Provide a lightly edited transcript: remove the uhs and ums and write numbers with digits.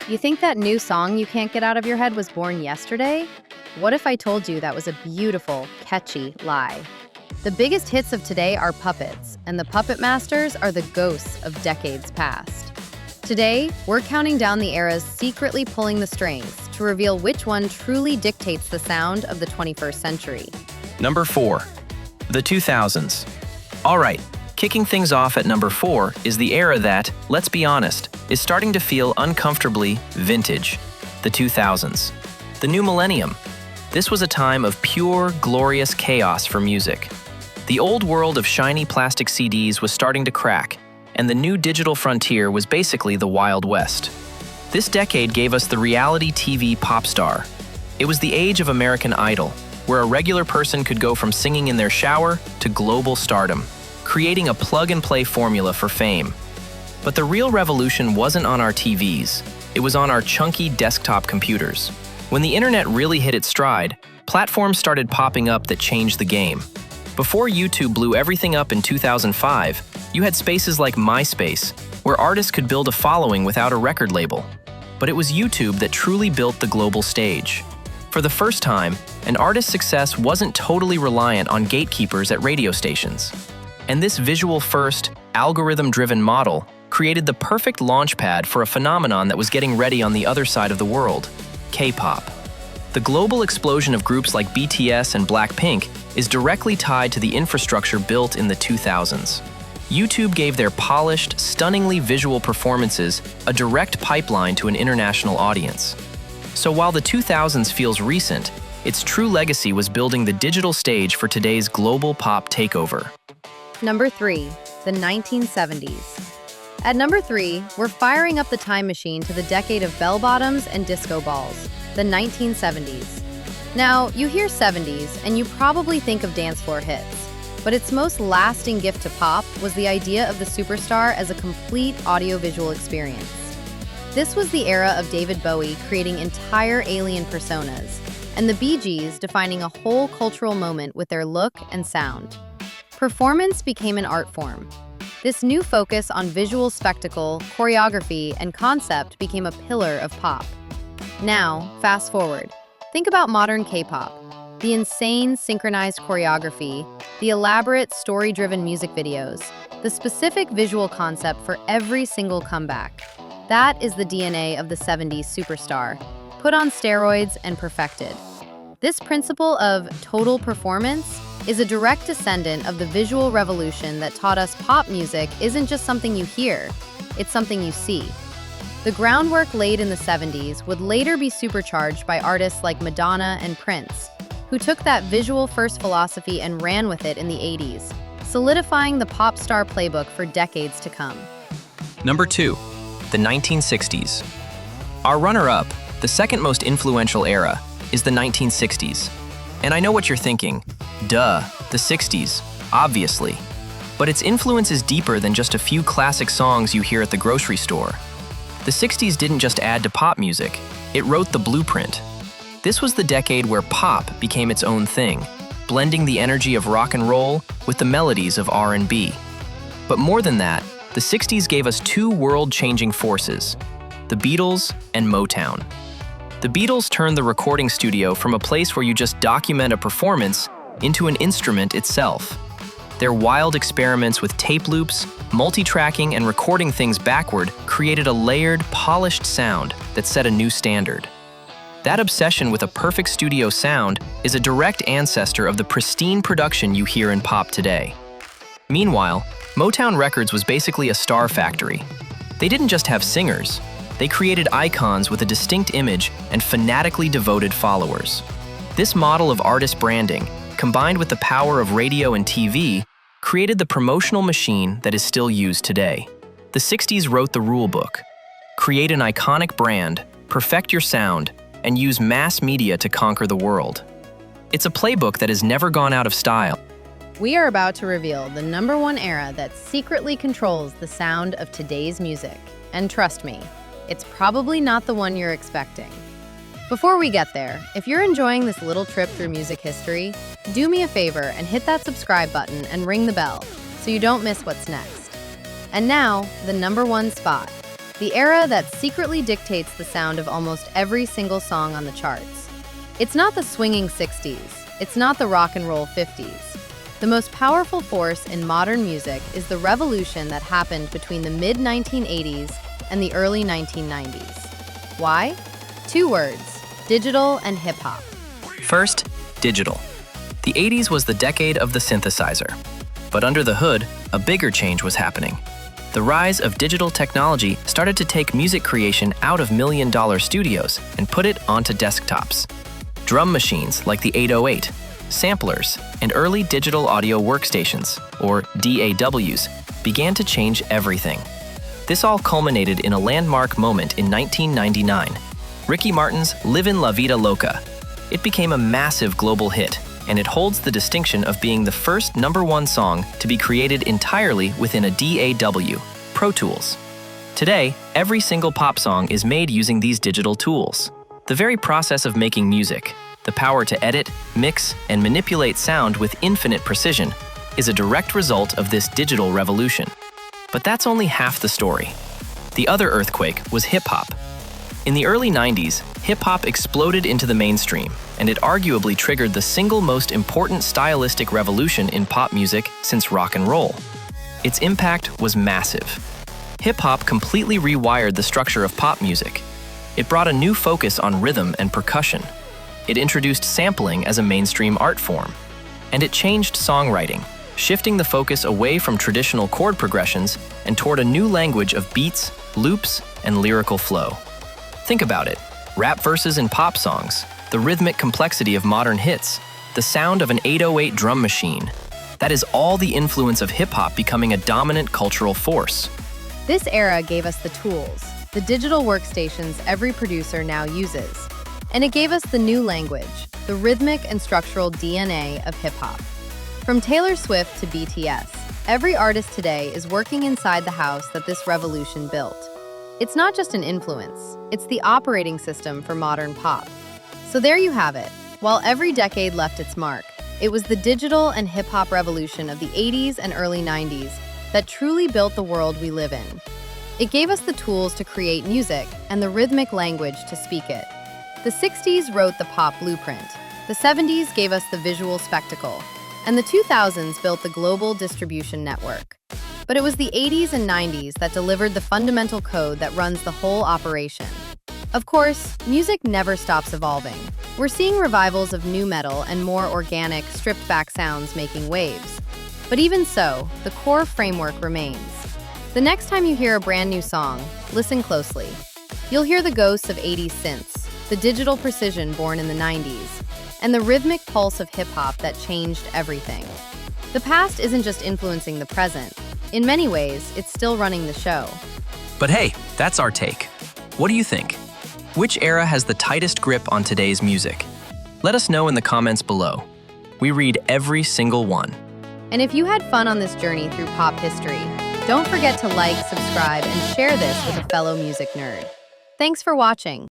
You think that new song you can't get out of your head was born yesterday? What if I told you that was a beautiful, catchy lie? The biggest hits of today are puppets, and the puppet masters are the ghosts of decades past. Today, we're counting down the eras secretly pulling the strings to reveal which one truly dictates the sound of the 21st century. Number 4. The 2000s. All right, kicking things off at number 4 is the era that, let's be honest, is starting to feel uncomfortably vintage. The 2000s. The new millennium. This was a time of pure, glorious chaos for music. The old world of shiny plastic CDs was starting to crack, and the new digital frontier was basically the Wild West. This decade gave us the reality TV pop star. It was the age of American Idol, where a regular person could go from singing in their shower to global stardom, creating a plug-and-play formula for fame. But the real revolution wasn't on our TVs, it was on our chunky desktop computers. When the internet really hit its stride, platforms started popping up that changed the game. Before YouTube blew everything up in 2005, you had spaces like MySpace, where artists could build a following without a record label. But it was YouTube that truly built the global stage. For the first time, an artist's success wasn't totally reliant on gatekeepers at radio stations. And this visual-first, algorithm-driven model created the perfect launchpad for a phenomenon that was getting ready on the other side of the world: K-pop. The global explosion of groups like BTS and Blackpink is directly tied to the infrastructure built in the 2000s. YouTube gave their polished, stunningly visual performances a direct pipeline to an international audience. So while the 2000s feels recent, its true legacy was building the digital stage for today's global pop takeover. Number 3, the 1970s. At number 3, we're firing up the time machine to the decade of bell-bottoms and disco balls, the 1970s. Now, you hear 70s, and you probably think of dance floor hits, but its most lasting gift to pop was the idea of the superstar as a complete audiovisual experience. This was the era of David Bowie creating entire alien personas, and the Bee Gees defining a whole cultural moment with their look and sound. Performance became an art form. This new focus on visual spectacle, choreography, and concept became a pillar of pop. Now, fast forward. Think about modern K-pop. The insane synchronized choreography, the elaborate story-driven music videos, the specific visual concept for every single comeback. That is the DNA of the 70s superstar, put on steroids and perfected. This principle of total performance is a direct descendant of the visual revolution that taught us pop music isn't just something you hear, it's something you see. The groundwork laid in the 70s would later be supercharged by artists like Madonna and Prince, who took that visual-first philosophy and ran with it in the 80s, solidifying the pop star playbook for decades to come. Number 2. The 1960s. Our runner-up, the second most influential era, is the 1960s. And I know what you're thinking. Duh, the 60s, obviously. But its influence is deeper than just a few classic songs you hear at the grocery store. The 60s didn't just add to pop music, it wrote the blueprint. This was the decade where pop became its own thing, blending the energy of rock and roll with the melodies of R&B. But more than that, the 60s gave us two world-changing forces: the Beatles and Motown. The Beatles turned the recording studio from a place where you just document a performance into an instrument itself. Their wild experiments with tape loops, multi-tracking, and recording things backward created a layered, polished sound that set a new standard. That obsession with a perfect studio sound is a direct ancestor of the pristine production you hear in pop today. Meanwhile, Motown Records was basically a star factory. They didn't just have singers, they created icons with a distinct image and fanatically devoted followers. This model of artist branding, combined with the power of radio and TV, created the promotional machine that is still used today. The 60s wrote the rule book: create an iconic brand, perfect your sound, and use mass media to conquer the world. It's a playbook that has never gone out of style. We are about to reveal the number 1 era that secretly controls the sound of today's music. And trust me, it's probably not the one you're expecting. Before we get there, if you're enjoying this little trip through music history, do me a favor and hit that subscribe button and ring the bell so you don't miss what's next. And now, the number 1 spot. the era that secretly dictates the sound of almost every single song on the charts. It's not the swinging 60s, it's not the rock and roll 50s. The most powerful force in modern music is the revolution that happened between the mid-1980s and the early 1990s. Why? Two words: digital and hip-hop. First, digital. The 80s was the decade of the synthesizer. But under the hood, a bigger change was happening. The rise of digital technology started to take music creation out of million-dollar studios and put it onto desktops. Drum machines like the 808, samplers, and early digital audio workstations, or DAWs, began to change everything. This all culminated in a landmark moment in 1999, Ricky Martin's Livin' La Vida Loca. It became a massive global hit, and it holds the distinction of being the first #1 song to be created entirely within a DAW, Pro Tools. Today, every single pop song is made using these digital tools. The very process of making music, the power to edit, mix, and manipulate sound with infinite precision, is a direct result of this digital revolution. But that's only half the story. The other earthquake was hip-hop. In the early 90s, hip-hop exploded into the mainstream, and it arguably triggered the single most important stylistic revolution in pop music since rock and roll. Its impact was massive. Hip-hop completely rewired the structure of pop music. It brought a new focus on rhythm and percussion. It introduced sampling as a mainstream art form. And it changed songwriting, shifting the focus away from traditional chord progressions and toward a new language of beats, loops, and lyrical flow. Think about it. Rap verses in pop songs, the rhythmic complexity of modern hits, the sound of an 808 drum machine. That is all the influence of hip-hop becoming a dominant cultural force. This era gave us the tools, the digital workstations every producer now uses. And it gave us the new language, the rhythmic and structural DNA of hip-hop. From Taylor Swift to BTS, every artist today is working inside the house that this revolution built. It's not just an influence, it's the operating system for modern pop. So there you have it. While every decade left its mark, it was the digital and hip-hop revolution of the 80s and early 90s that truly built the world we live in. It gave us the tools to create music and the rhythmic language to speak it. The 60s wrote the pop blueprint, the 70s gave us the visual spectacle, and the 2000s built the global distribution network. But it was the 80s and 90s that delivered the fundamental code that runs the whole operation. Of course, music never stops evolving. We're seeing revivals of nu metal and more organic, stripped-back sounds making waves. But even so, the core framework remains. The next time you hear a brand new song, listen closely. You'll hear the ghosts of 80s synths, the digital precision born in the 90s, and the rhythmic pulse of hip-hop that changed everything. The past isn't just influencing the present. In many ways, it's still running the show. But hey, that's our take. What do you think? Which era has the tightest grip on today's music? Let us know in the comments below. We read every single one. And if you had fun on this journey through pop history, don't forget to like, subscribe, and share this with a fellow music nerd. Thanks for watching.